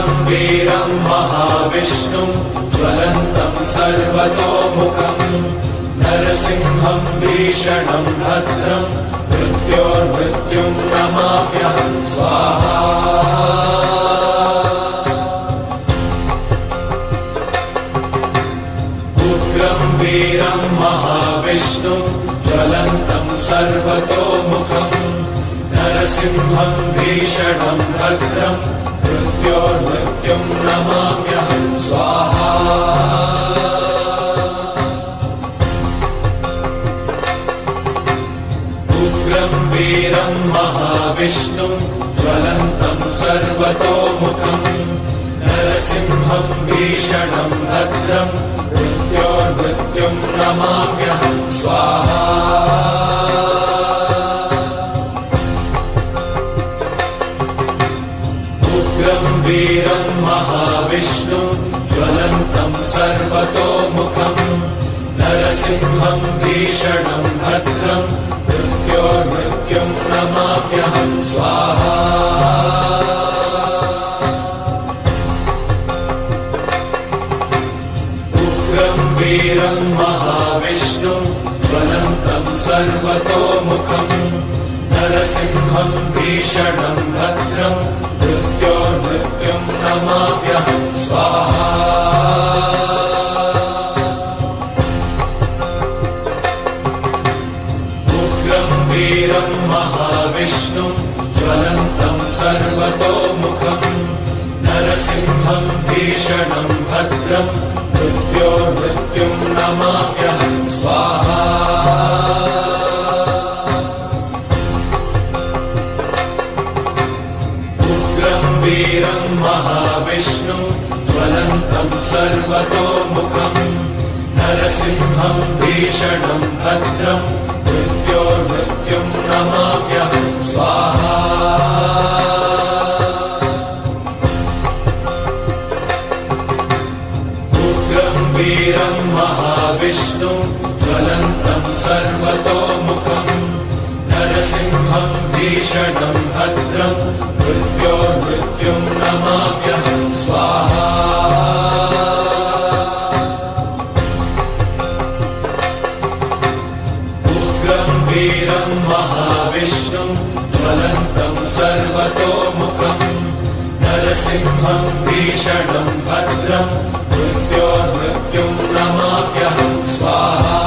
उग्रं वीरं महाविष्णुं ज्वलन्तं सर्वतोमुखम् नरसिंहं भीषणं भद्रं मृत्योर्मृत्युं नमाम्यहं स्वाहा। उग्रं वीरं महाविष्णुं ज्वलन्तं सर्वतोमुखम् नरसिंहं भीषणं भद्रं मृत्योर्मृत्युं नमाम्यहं स्वाहा। उग्रं वीरं महाविष्णुं ज्वलन्तं सर्वतोमुखम् नरसिंहं भीषणं भद्रं मृत्योर्मृत्युं नमाम्यहं स्वाहा। उग्रं वीरं महाविष्णुं ज्वलन्तं सर्वतोमुखम् नरसिंहं भीषणं भद्रं मृत्योर्मृत्युं नमाम्यहं स्वाहा। उग्रं वीरं महाविष्णुं ज्वलन्तं सर्वतोमुखम् नरसिंहं भीषणं भद्रं मृत्योर्मृत्युं नमाम्यहं स्वाहा। उग्रं वीरं महाविष्णुं ज्वलन्तं सर्वतोमुखम् नरसिंहं भीषणं भद्रं मृत्योर्मृत्युं नमाम्यहं स्वाहा। उग्रं वीरं महाविष्णुं ज्वलन्तं सर्वतोमुखम् नरसिंहं भीषणं भद्रं मृत्योर्मृत्युं नमाम्यहं स्वाहा। उग्रं वीरं महाविष्णुं ज्वलन्तं सर्वतोमुखम् नरसिंहं भीषणं भद्रं मृत्योर्मृत्युं नमाम्यहं स्वाहा। उग्रं वीरं महाविष्णुं ज्वलन्तं सर्वतोमुखम् नरसिंहं भीषणं भद्रं मृत्योर्मृत्युं नमाम्यहं स्वाहा।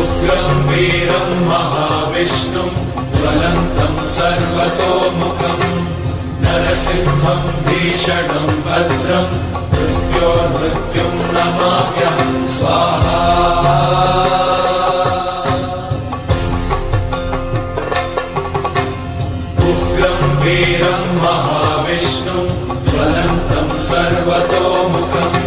उग्रं वीरं महाविष्णुं ज्वलन्तं सर्वतोमुखम् नरसिंहं भीषणं भद्रं मृत्योर्मृत्युं नमाम्यहं स्वाहा। उग्रं वीरं महाविष्णुं ज्वलन्तं सर्वतोमुखम्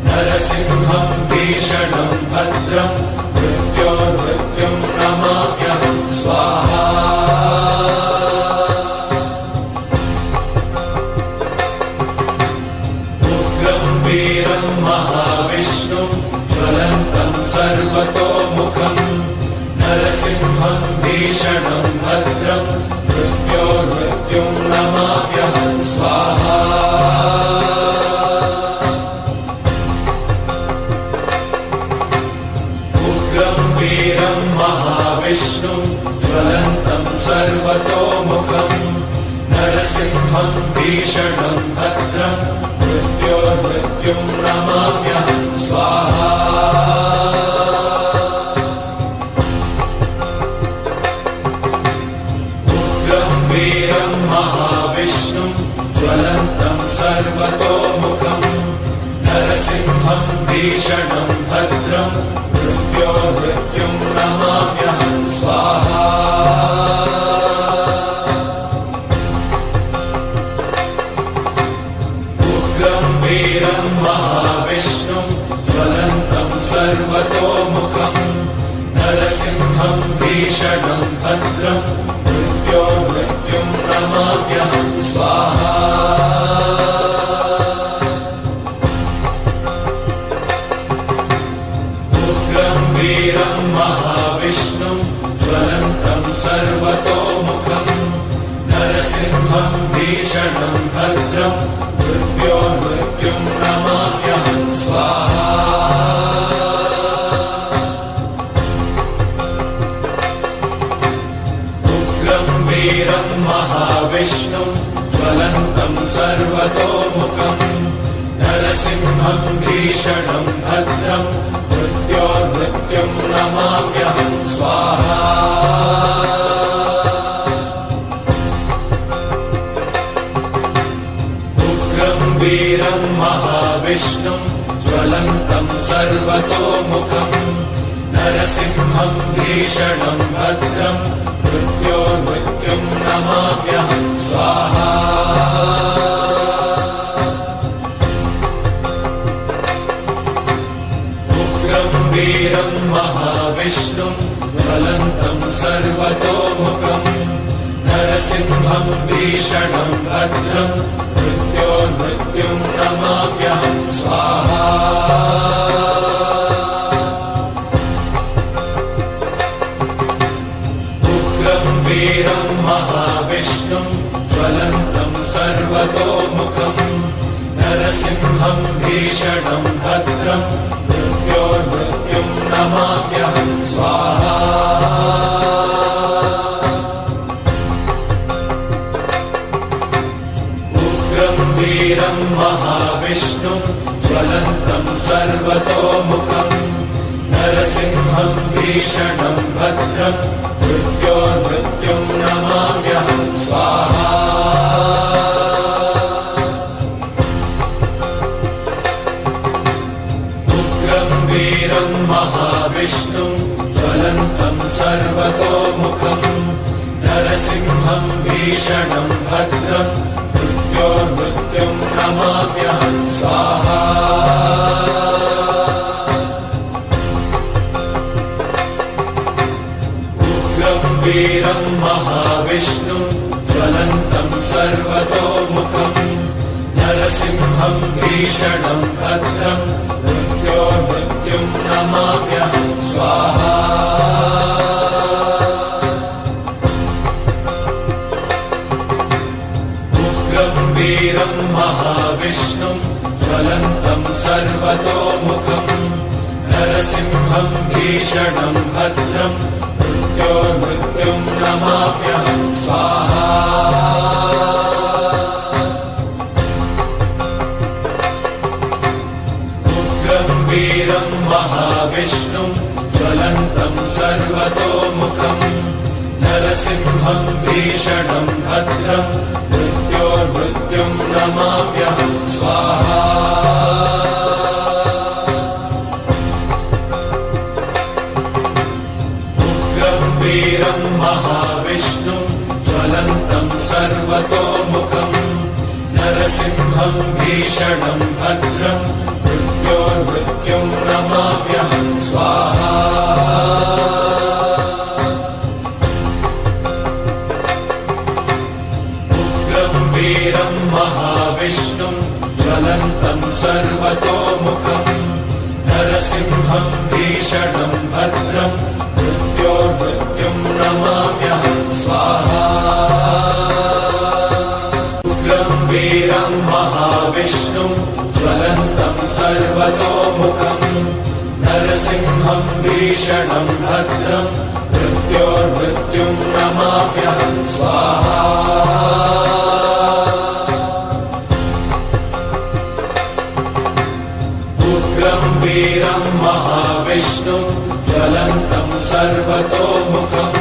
नरसिंहं भीषणं भद्रं मृत्योर्मृत्युं नमाम्यहं स्वाहा। उग्रं वीरं महाविष्णुं ज्वलन्तं सर्वतोमुखम् नरसिंहं भीषणं भद्रं मृत्योर्मृत्युं नमाम्यहं स्वाहा। उग्रं वीरं महाविष्णुं ज्वलन्तं सर्वतोमुखम् नरसिंहं भीषणं भद्रं मृत्योर्मृत्युं नमाम्यहं स्वाहा। उग्रं वीरं महाविष्णुं ज्वलन्तं सर्वतोमुखम् नरसिंहं भीषणं भद्रं मृत्योर्मृत्युं नमाम्यहं स्वाहा। उग्रं वीरं महाविष्णुं ज्वलन्तं सर्वतोमुखम् नरसिंहं भीषणं भद्रं मृत्योर्मृत्युं नमाम्यहं स्वाहा। उग्रं वीरं महाविष्णुं ज्वलन्तं सर्वतोमुखम् नरसिंहम् भीषणम् भद्रम् मृत्योर्मृत्युम् नमाम्यहम् स्वाहा उग्रम् वीरम् महाविष्णुम् ज्वलन्तम् सर्वतोमुखम् नरसिंहम् भीषणम् भद्रम् मृत्योर्मृत्युम् नमाम्यहम् स्वाहा उग्रम् वीरम् महाविष्णुम् ज्वलन्तम् सर्वतोमुखम् नरसिंहम् भीषणम् भद्रम् मृत्योर्मृत्युम् नमाम्यहम् स्वाहा वीरम् महाविष्णुम् ज्वलन्तम् सर्वतोमुखम् नरसिंहम् भीषणम् भद्रम् मृत्योर्मृत्युम् नमाम्यहम् स्वाहा उग्रम् वीरम् महाविष्णुम् ज्वलन्तम् सर्वतोमुखम् नरसिंहम् भीषणम् भद्रम् मृत्योर्मृत्युम् नमाम्यहम् स्वाहा उग्रम् वीरम् महाविष्णुम् ज्वलन्तम् सर्वतोमुखम् नरसिंहम् भीषणम् भद्रम् मृत्योर्मृत्युम् नमाम्यहम् स्वाहा वीरम् महाविष्णुम् ज्वलन्तम् सर्वतोमुखम् नरसिंहम् भीषणम् भद्रम् मृत्योर्मृत्युम् नमाम्यहम् स्वाहा उग्रम् वीरम् महाविष्णुम् ज्वलन्तम् सर्वतोमुखम् नरसिंहम् भीषणम् भद्रम् मृत्योर्मृत्युम् नमाम्यहम् स्वाहा उग्रम् वीरम् महाविष्णुम् ज्वलन्तम् सर्वतोमुखम् नरसिंहम् भीषणम् भद्रम् मृत्योर्मृत्युम् नमाम्यहम् स्वाहा वीरम् महाविष्णुम् ज्वलन्तम् सर्वतोमुखम् नरसिंहम् भीषणम् भद्रम् मृत्योर्मृत्युम् नमाम्यहम् स्वाहा उग्रम् वीरम् महाविष्णुम् ज्वलन्तम् सर्वतोमुखम् नरसिंहम् भीषणम् भद्रम् मृत्योर्मृत्युम् नमाम्यहम् स्वाहा उग्रम् वीरम् महाविष्णुम् ज्वलन्तम् सर्वतोमुखम् नरसिंहम् भीषणम् भद्रम् मृत्योर्मृत्युम् नमाम्यहम् स्वाहा उग्रम् वीरम् महाविष्णुम् ज्वलन्तम् सर्वतोमुखम् नरसिंहम् भीषणम् भद्रम् मृत्योर्मृत्युम् नमाम्यहम् स्वाहा उग्रम् वीरम् महाविष्णुम् ज्वलन्तम् सर्वतोमुखम्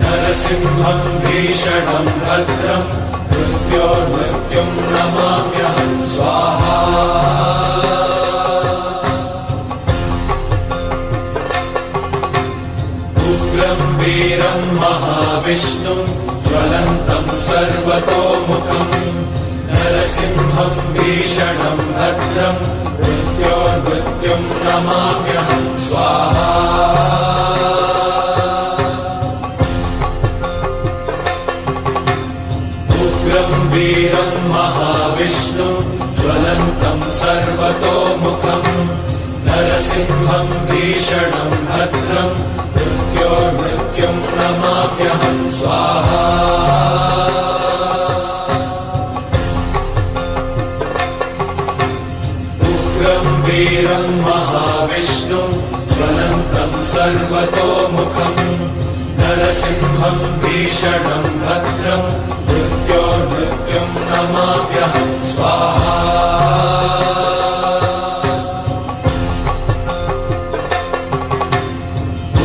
नरसिंहम् भीषणम् भद्रम् मृत्योर्मृत्युम् नमाम्यहम् स्वाहा उग्रम् वीरम् महाविष्णुम् ज्वलन्तम् सर्वतोमुखम् नरसिंहम् भीषणम् भद्रम् मृत्योर्मृत्युम् नमाम्यहम् स्वाहा उग्रम् वीरम् महाविष्णुम् ज्वलन्तम् सर्वतोमुखम् नरसिंहम् भीषणम् भद्रम् मृत्योर्मृत्युम् नमाम्यहम् नमाम्यहं स्वाहा। उग्रं वीरं महाविष्णुं ज्वलन्तं सर्वतोमुखं नरसिंहं भीषणं भद्रं मृत्योर्मृत्युं नमाम्यहं स्वाहा।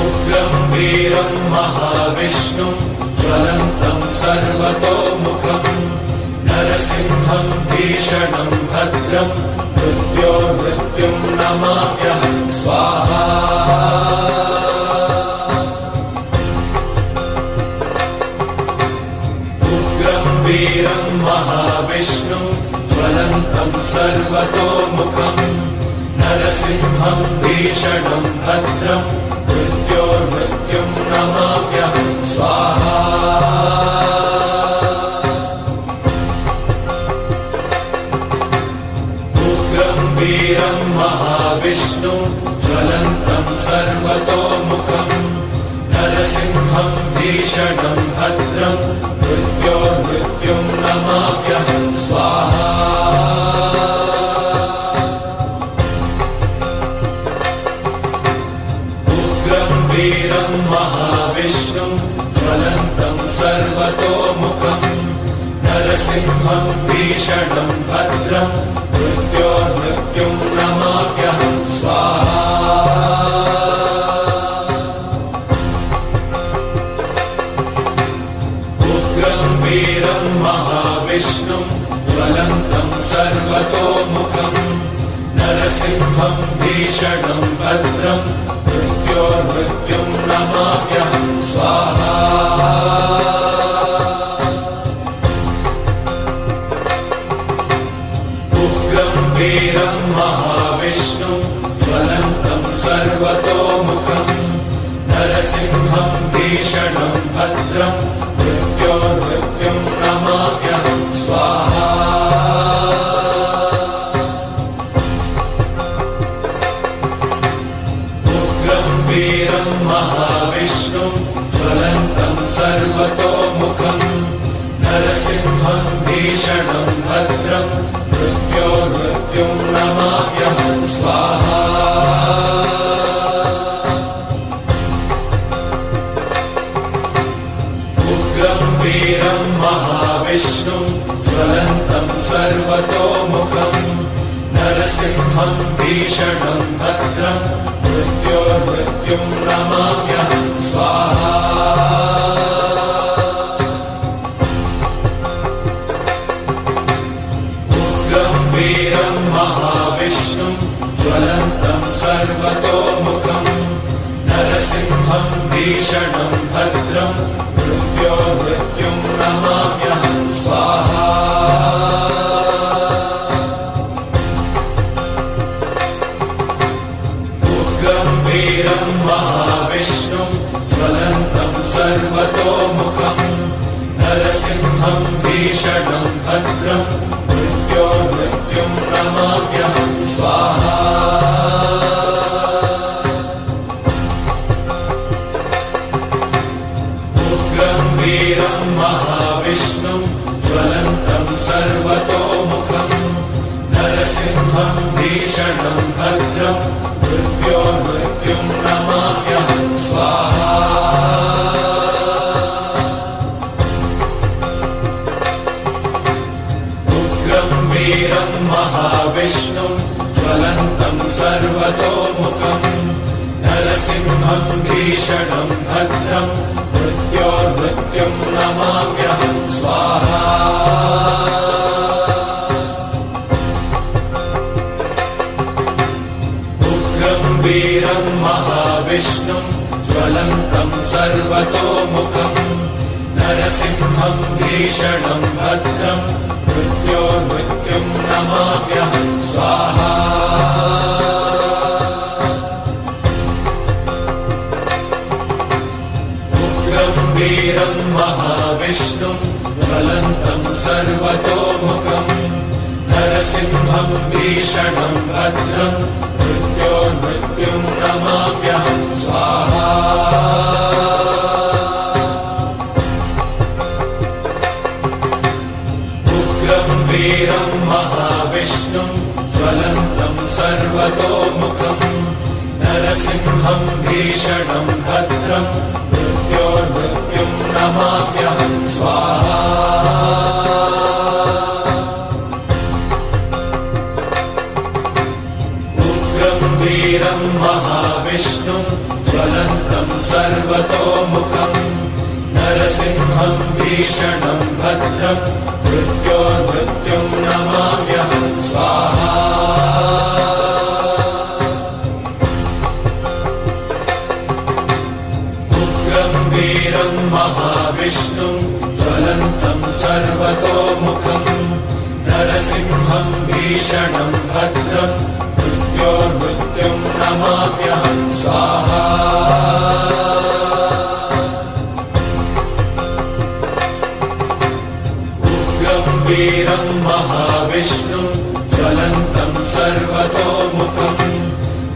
उग्रं वीरं महाविष्णुं ज्वलन्तं सर्वतोमुखं नरसिंहं भीषणं भद्रं मृत्योर्मृत्युं नमाम्यहं स्वाहा। उग्रं वीरं महाविष्णुं ज्वलन्तं सर्वतोमुखं नरसिंहं भीषणं भद्रं मृत्योर्मृत्युं नमाम्यहं स्वाहा। उग्रं वीरं महाविष्णुं ज्वलन्तं सर्वतोमुखं नरसिंहं भीषणं भद्रं मृत्योर्मृत्युं नमाम्यहं स्वाहा। उग्रं वीरं महाविष्णुं ज्वलन्तं सर्वतोमुखं नरसिंहं भीषणं भद्रं मृत्योर्मृत्युं नमाम्यहं स्वाहा। उग्रं वीरं महाविष्णुं ज्वलन्तं सर्वतोमुखं नरसिंहं भीषणं भद्रं मृत्योर्मृत्युं नमाम्यहं स्वाहा। उग्रं वीरं महाविष्णुं ज्वलन्तं सर्वतोमुखं नरसिंहं भीषणं भद्रं मृत्योर्मृत्युं नमाम्यहं स्वाहा। उग्रं वीरं महाविष्णुं ज्वलन्तं सर्वतोमुखं नरसिंहं भीषणं भद्रं मृत्योर्मृत्युं नमाम्यहं स्वाहा। उग्रं वीरं महाविष्णुं ज्वलन्तं सर्वतोमुखं नरसिंहं भीषणं भद्रं मृत्योर्मृत्युं नमाम्यहं स्वाहा। उग्रं वीरं महाविष्णुं ज्वलन्तं सर्वतोमुखं नरसिंहं भीषणं भद्रं मृत्योर्मृत्युं नमाम्यहं स्वाहा। उग्रं वीरं महाविष्णुं ज्वलन्तं सर्वतोमुखं नरसिंहं भीषणं भद्रं मृत्योर्मृत्युं नमाम्यहं स्वाहा। उग्रं वीरं महाविष्णुं ज्वलन्तं सर्वतोमुखं नरसिंहं भीषणं भद्रं मृत्योर्मृत्युं नमाम्यहं स्वाहा। उग्रं वीरं महाविष्णुं ज्वलन्तं सर्वतोमुखं नरसिंहं भीषणं भद्रं मृत्योर्मृत्युं नमाम्यहं स्वाहा। उग्रं वीरं महाविष्णुं ज्वलन्तं सर्वतोमुखं नरसिंहं भीषणं भद्रं मृत्योर्मृत्युं नमाम्यहं स्वाहा। उग्रं वीरं महाविष्णुं ज्वलन्तं सर्वतोमुखं नरसिंहं भीषणं भद्रं मृत्योर्मृत्युं नमाम्यहं स्वाहा। नरसिंहं भीषणं भद्रं मृत्योर्मृत्युं नमाम्यहं स्वाहा। उग्रं वीरं महाविष्णुं ज्वलन्तं सर्वतोमुखं नरसिंहं भीषणं भद्रं मृत्योर्मृत्युं नमाम्यहं स्वाहा। उग्रं वीरं महाविष्णुं ज्वलन्तं सर्वतोमुखं नरसिंहं भीषणं भद्रं मृत्योर्मृत्युं नमाम्यहं स्वाहा। वीरं महाविष्णुं ज्वलन्तं सर्वतोमुखं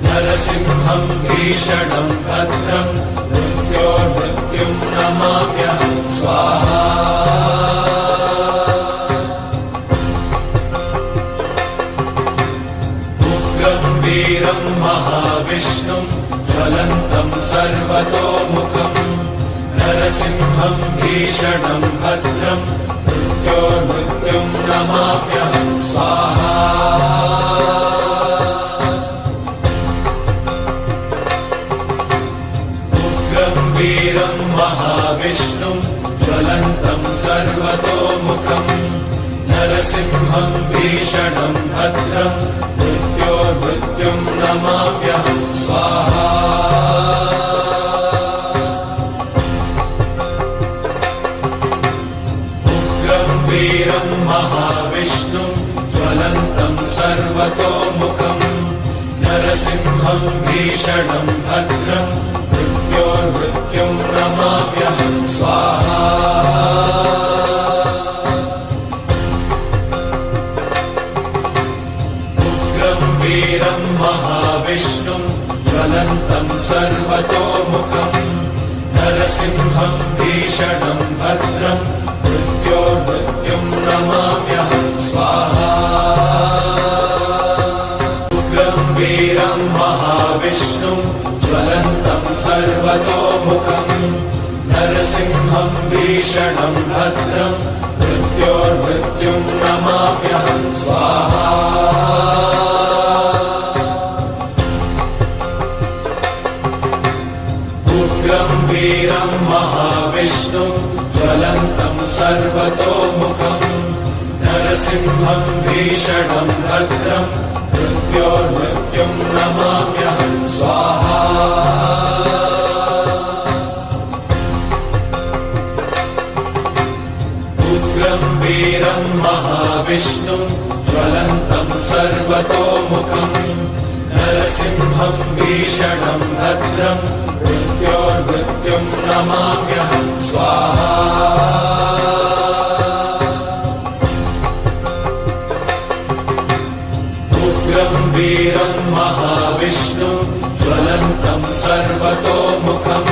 नरसिंहं भीषणं भद्रं मृत्योर्मृत्युं नमाम्यहं स्वाहा। उग्रं वीरं महाविष्णुं ज्वलन्तं सर्वतोमुखं नरसिंहं भीषणं भद्रं मृत्योर्मृत्युं नमाम्यहं स्वाहा। उग्रं वीरं महाविष्णुं ज्वलन्तं सर्वतोमुखं नरसिंहं भीषणं भद्रं मृत्योर्मृत्युं नमाम्यहं स्वाहा। वीरं महाविष्णुं ज्वलन्तं सर्वतोमुखं नरसिंहं भीषणं भद्रं मृत्योर्मृत्युं नमाम्यहं स्वाहा। उग्रं वीरं महाविष्णुं ज्वलन्तं सर्वतोमुखं नरसिंहं भीषणं भद्रं मृत्योर्मृत्युं नमाम्यहं स्वाहा। उग्रं वीरं महाविष्णुं ज्वलन्तं सर्वतोमुखं नरसिंहं भीषणं भद्रं मृत्योर्मृत्युं नमाम्यहं स्वाहा। उग्रं वीरं महाविष्णुं ज्वलन्तं सर्वतोमुखं नरसिंहं भीषणं भद्रं मृत्योर्मृत्युं नमाम्यहं स्वाहा। उग्रं वीरं महाविष्णुं ज्वलन्तं सर्वतोमुखं नरसिंहं भीषणं भद्रं मृत्योर्मृत्युं नमाम्यहं स्वाहा। उग्रं वीरं महाविष्णुं ज्वलन्तं सर्वतोमुखं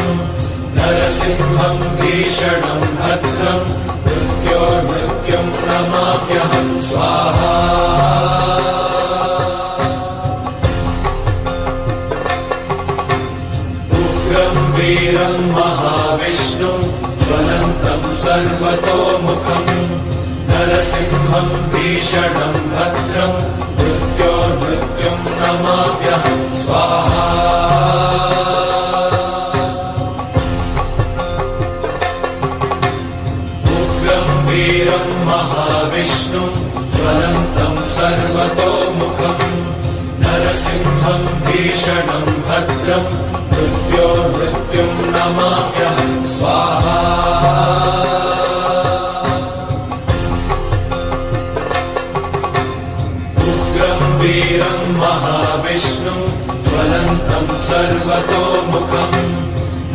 नरसिंहं भीषणं भद्रं मृत्योर्मृत्युं नमाम्यहं स्वाहा। उग्रं वीरं महाविष्णुं ज्वलन्तं सर्वतोमुखं नरसिंहं भीषणं भद्रं मृत्योर्मृत्युं नमाम्यहं स्वाहा। उग्रं वीरं महाविष्णुं ज्वलन्तं सर्वतोमुखं नरसिंहं भीषणं भद्रं मृत्योर्मृत्युं नमाम्यहं स्वाहा। उग्रं वीरं महाविष्णुं ज्वलन्तं सर्वतोमुखं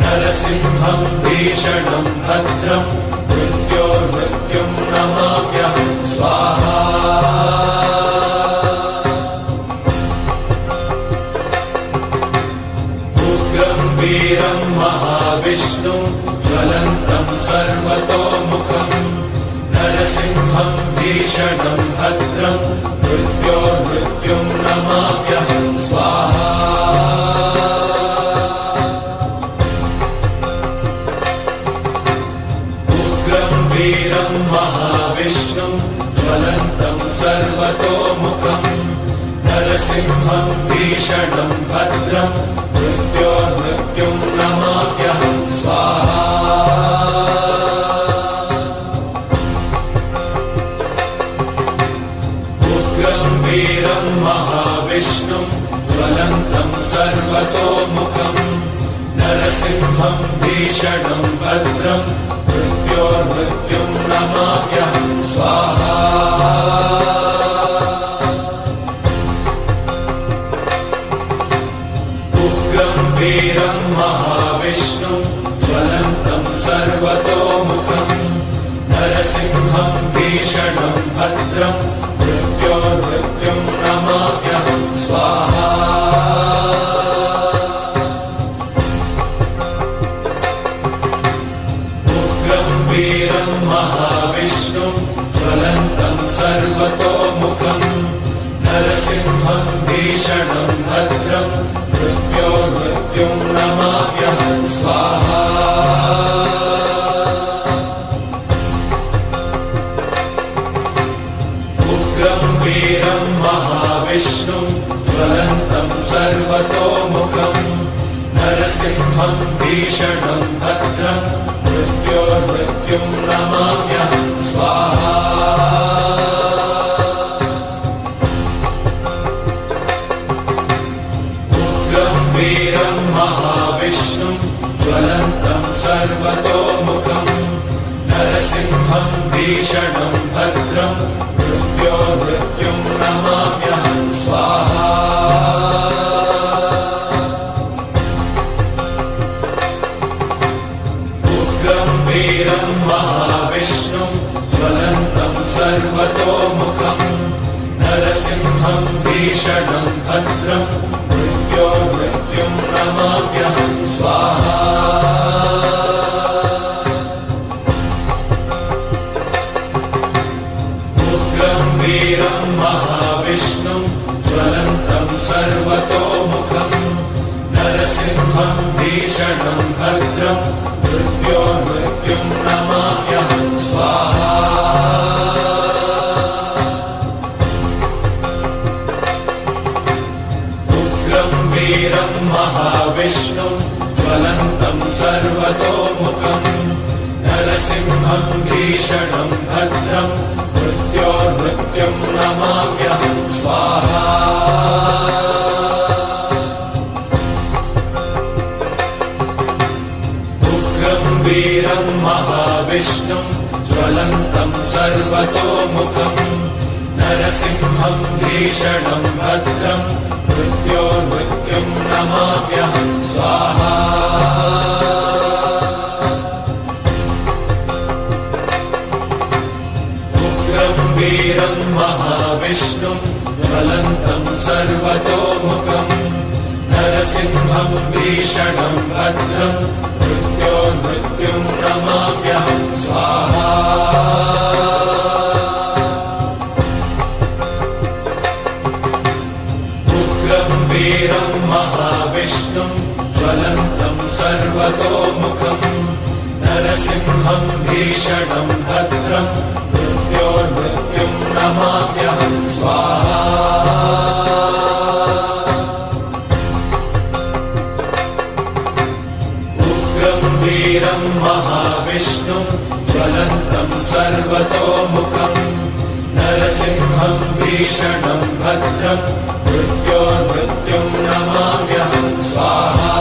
नरसिंहं भीषणं भद्रं मृत्योर्मृत्युं नमाम्यहं स्वाहा। उग्रं वीरं महाविष्णुं ज्वलन्तं सर्वतोमुखं नरसिंहं भीषणं भद्रं मृत्योर्मृत्युं नमाम्यहं स्वाहा। वीरं महाविष्णुं ज्वलन्तं सर्वतोमुखम् नरसिंहं भीषणं भद्रं मृत्योर्मृत्युं नमाम्यहं स्वाहा। उग्रं वीरं महाविष्णुं ज्वलन्तं सर्वतोमुखम् नरसिंहं भीषणं भद्रं मृत्योर्मृत्युं नमाम्यहं स्वाहा। उग्रं वीरं महाविष्णुं ज्वलन्तं सर्वतोमुखम् नरसिंहं भीषणं भद्रं मृत्योर्मृत्युं नमाम्यहं स्वाहा। वीरं महाविष्णुं ज्वलन्तं सर्वतोमुखम् नरसिंहं भीषणं भद्रं मृत्योर्मृत्युं नमाम्यहं स्वाहा। उग्रं वीरं महाविष्णुं ज्वलन्तं सर्वतोमुखम् नरसिंहं भीषणं भद्रं मृत्योर्मृत्युं नमाम्यहं स्वाहा। उग्रं वीरं महाविष्णुं ज्वलन्तं सर्वतोमुखम् नरसिंहं भीषणं भद्रं मृत्योर्मृत्युं नमाम्यहं स्वाहा। वीरं महाविष्णुं ज्वलन्तं सर्वतोमुखम् नरसिंहं भीषणं भद्रं मृत्योर्मृत्युं नमाम्यहं स्वाहा। उग्रं वीरं महाविष्णुं ज्वलन्तं सर्वतोमुखम् नरसिंहं भीषणं भद्रं मृत्योर्मृत्युं नमाम्यहं स्वाहा। उग्रं वीरं महाविष्णुं ज्वलन्तं सर्वतोमुखम् नरसिंहं भीषणं भद्रं मृत्योर्मृत्युं नमाम्यहं स्वाहा। वीरं महाविष्णुं ज्वलन्तं सर्वतोमुखम् नरसिंहं भीषणं भद्रं मृत्योर्मृत्युं नमाम्यहं स्वाहा। उग्रं वीरं महाविष्णुं ज्वलन्तं सर्वतोमुखम् नरसिंहं भीषणं भद्रं मृत्योर्मृत्युं नमाम्यहं स्वाहा। उग्रं वीरं महाविष्णुं ज्वलन्तं सर्वतोमुखम् नरसिंहं भीषणं भद्रं मृत्योर्मृत्युं नमाम्यहं स्वाहा। वीरं महाविष्णुं ज्वलन्तं सर्वतोमुखम् नरसिंहं भीषणं भद्रं मृत्योर्मृत्युं नमाम्यहं स्वाहा।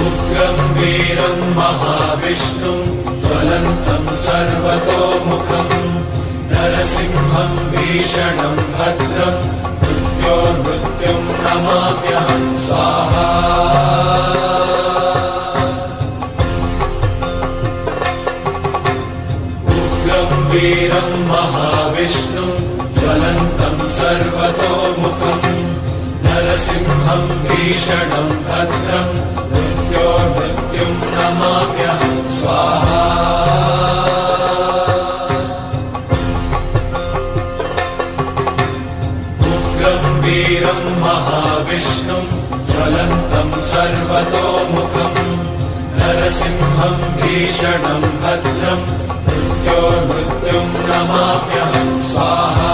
उग्रं वीरं महाविष्णुं ज्वलन्तं सर्वतोमुखम् नरसिंहं भीषणं भद्रं मृत्योर्मृत्युं नमाम्यहं स्वाहा। उग्रं वीरं महाविष्णुं ज्वलन्तं सर्वतोमुखम् नरसिंहं भीषणं भद्रं मृत्योर्मृत्युं नमाम्यहं स्वाहा। वीरं महाविष्णुं ज्वलन्तं सर्वतोमुखम् नरसिंहं भीषणं भद्रं मृत्योर्मृत्युं नमाम्यहं स्वाहा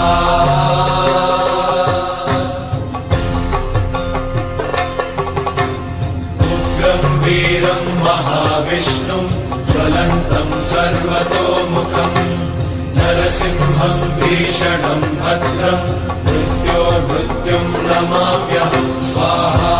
उग्रं वीरं महाविष्णुं ज्वलन्तं सर्वतोमुखम् नरसिंहं भीषणं भद्रं मृत्योर्मृत्युं नमाम्यहं स्वाहा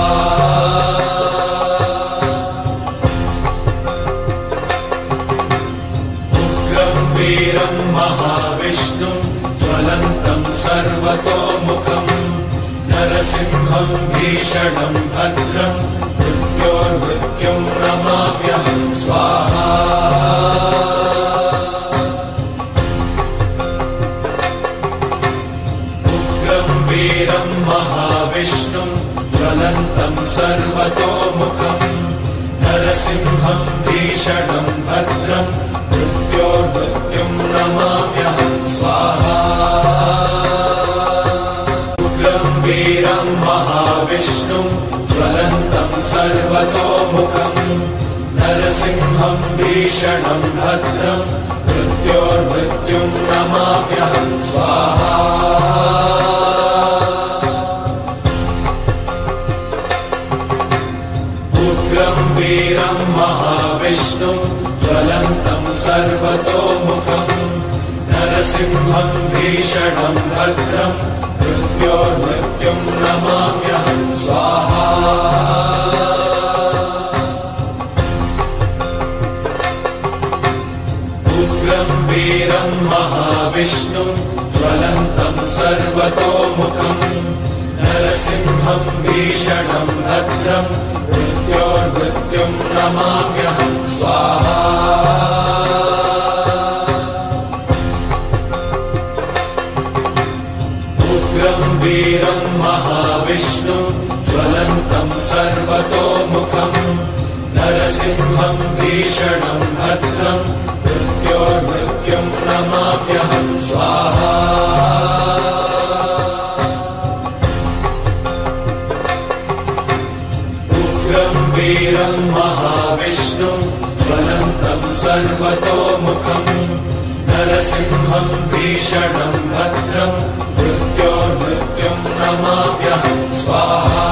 उग्रं वीरं महाविष्णुं ज्वलन्तं सर्वतोमुखम् नरसिंहं भीषणं भद्रं मृत्योर्मृत्युं नमाम्यहं स्वाहा वीरं महाविष्णुं ज्वलन्तं सर्वतोमुखम् नरसिंहं भीषणं भद्रं मृत्योर्मृत्युं नमाम्यहं स्वाहा उग्रं वीरं महाविष्णुं ज्वलन्तं सर्वतोमुखम् नरसिंहं भीषणं भद्रं मृत्योर्मृत्युं नमाम्यहं स्वाहा उग्रं वीरं महाविष्णुं ज्वलन्तं सर्वतोमुखम् नरसिंहं भीषणं भद्रं मृत्योर्मृत्युं नमाम्यहं स्वाहा उग्रं वीरं महाविष्णुं ज्वलन्तं सर्वतोमुखम् नरसिंहं भीषणं भद्रं मृत्योर्मृत्युं नमाम्यहं स्वाहा उग्रं वीरं महाविष्णुं ज्वलन्तं सर्वतोमुखम् नरसिंहं भीषणं भद्रं मृत्योर्मृत्युं नमाम्यहं स्वाहा उग्रं वीरं महाविष्णुं ज्वलन्तं सर्वतोमुखम् नरसिंहं भीषणं भद्रं मृत्योर्मृत्युं नमाम्यहं स्वाहा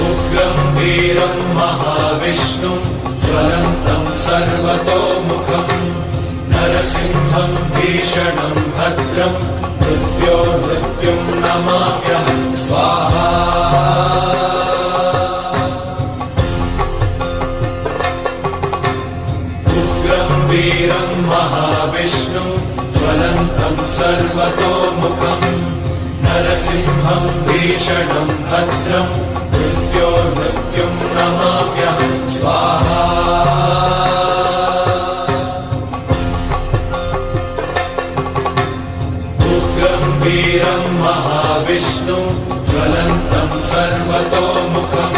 उग्रं वीरं महाविष्णुं ज्वलन्तं सर्वतोमुखम् नरसिंहं भीषणं भद्रं मृत्योर्मृत्युं नमाम्यहं स्वाहा उग्रं वीरं महाविष्णुं ज्वलन्तं सर्वतोमुखम् नरसिंहं भीषणं भद्रं मृत्योर्मृत्युं नमाम्यहं स्वाहा उग्रं वीरं महाविष्णुं ज्वलन्तं सर्वतोमुखम्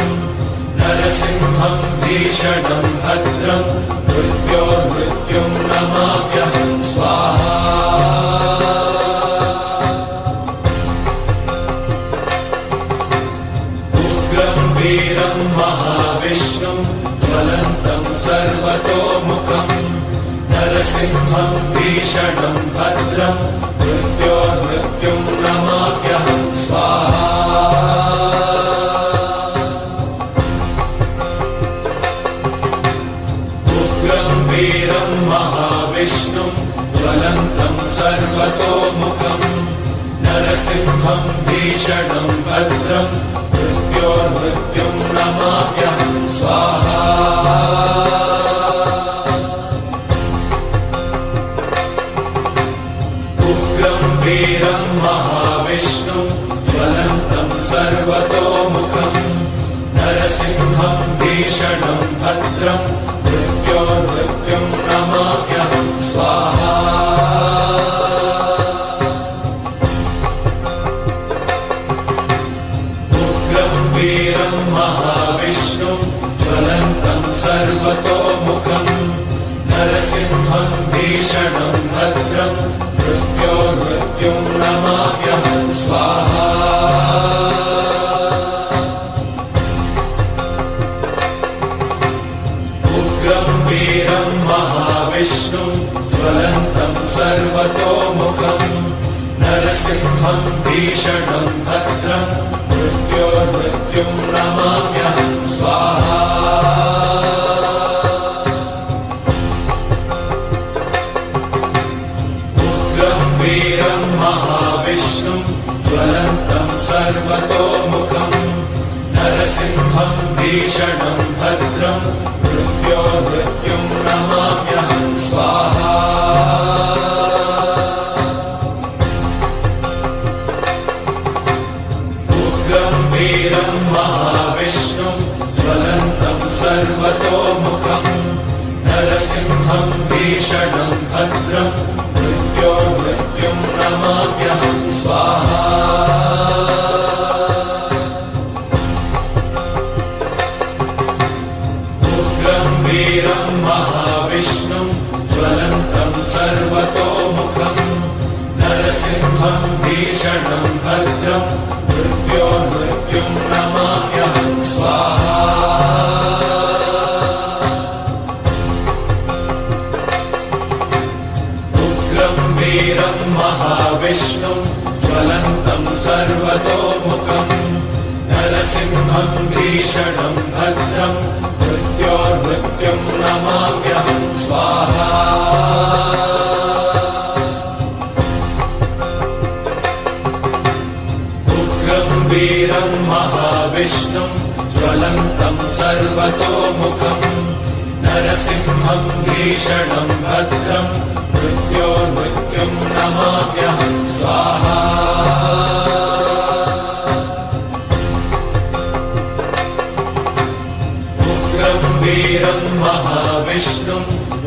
नरसिंहं भीषणं भद्रं मृत्योर्मृत्युं नमाम्यहं स्वाहा उग्रं वीरं महाविष्णुं ज्वलन्तं सर्वतोमुखम् नरसिंहं भीषणं भद्रं मृत्योर्मृत्युं नमाम्यहं स्वाहा उग्रं वीरं महाविष्णुं ज्वलन्तं सर्वतोमुखम् नरसिंहं भीषणं भद्रं मृत्योर्मृत्युं नमाम्यहं स्वाहा उग्रं वीरं महाविष्णुं ज्वलन्तं सर्वतोमुखम् नरसिंहं भीषणं भद्रं मृत्योर्मृत्युं नमाम्यहं स्वाहा उग्रं वीरं महाविष्णुं ज्वलन्तं सर्वतोमुखम् नरसिंहं भीषणं भद्रं मृत्योर्मृत्युं नमाम्यहं नरसिंहम् भीषणम् भद्रम् मृत्योर्मृत्युम् नमाम्यहम् स्वाहा उग्रम् वीरम् महाविष्णुम् ज्वलन्तम् सर्वतोमुखम् नरसिंहम् भीषणम् भद्रम् मृत्योर्मृत्युम् नमाम्यहम् स्वाहा उग्रम् वीरम् महाविष्णुम् ज्वलन्तम् सर्वतोमुखम् नरसिंहम् भीषणम् भद्रम् मृत्योर्मृत्युम् नमाम्यहम् स्वाहा उग्रम् वीरम् महाविष्णुम् ज्वलन्तम् सर्वतोमुखम् नरसिंहम् भीषणम् भद्रम् मृत्योर्मृत्युम् नमाम्यहम् स्वाहा उग्रम् वीरम् महाविष्णुम् ज्वलन्तम् सर्वतोमुखम् नरसिंहम् भीषणम् भद्रम् मृत्योर्मृत्युम् नमाम्यहम् स्वाहा उग्रम् वीरम् महाविष्णुम् ज्वलन्तम् सर्वतोमुखम् नरसिंहम् भीषणम् भद्रम् मृत्योर्मृत्युम् नमाम्यहम् स्वाहा उग्रम् वीरम् महाविष्णुम्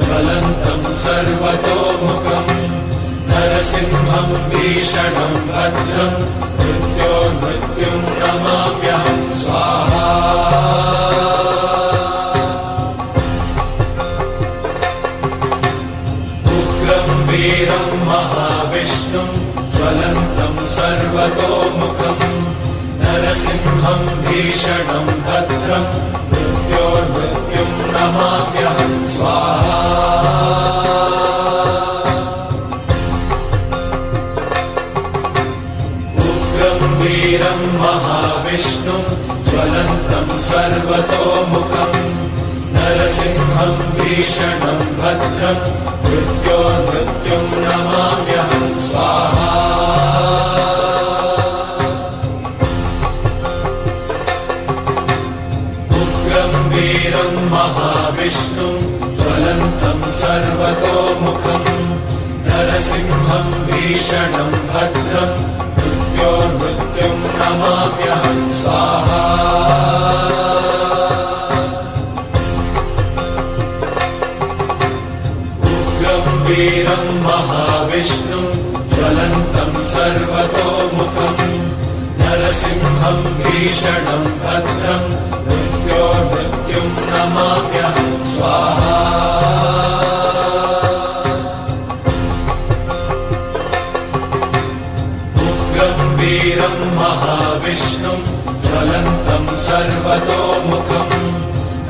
ज्वलन्तम् सर्वतोमुखम् नरसिंहम् भीषणम् भद्रम् मृत्योर्मृत्युम् नमाम्यहम् स्वाहा उग्रम् वीरम् महाविष्णुम् ज्वलन्तम् सर्वतोमुखम् नरसिंहम् भीषणम् भद्रम् मृत्योर्मृत्युम् नमाम्यहम् स्वाहा उग्रम् वीरम् महाविष्णुम् ज्वलन्तम् सर्वतोमुखम् नरसिंहम् भीषणम् भद्रम् मृत्योर्मृत्युम् नमाम्यहम् स्वाहा उग्रम् वीरम् महाविष्णुम् ज्वलन्तम् सर्वतोमुखम् नरसिंहम् भीषणम् भद्रम् मृत्योर्मृत्युम् नमाम्यहम् स्वाहा उग्रम् वीरम् महाविष्णुम् ज्वलन्तम् सर्वतोमुखम् नरसिंहम् भीषणम् भद्रम् मृत्योर्मृत्युम् नमाम्यहम् स्वाहा उग्रम् वीरम् महाविष्णुम् ज्वलन्तम् सर्वतोमुखम्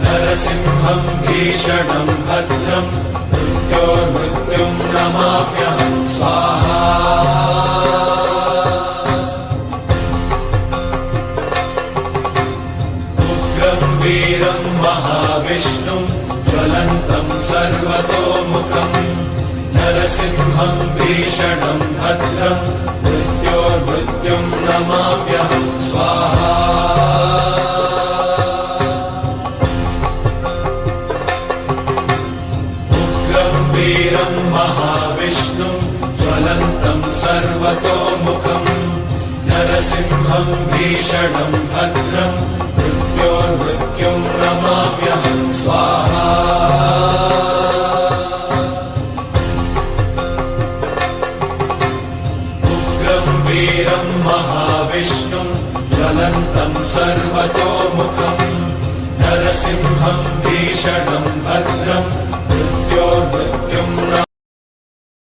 नरसिंहम् भीषणम् भद्रम् मृत्योर्मृत्युम् नमाम्यहम् स्वाहा उग्रम् वीरम् महाविष्णुम् ज्वलन्तम् सर्वतोमुखम् नरसिंहम् भीषणम् भद्रम् मृत्योर्मृत्युम् नमाम्यहम् स्वाहा उग्रम् वीरम् महाविष्णुम् ज्वलन्तम् सर्वतोमुखम् नरसिंहम् भीषणम् भद्रम् मृत्योर्मृत्युम् नमाम्यहम् स्वाहा उग्रम् वीरम् महाविष्णुम् ज्वलन्तम् सर्वतोमुखम् नरसिंहम् भीषणम् भद्रम्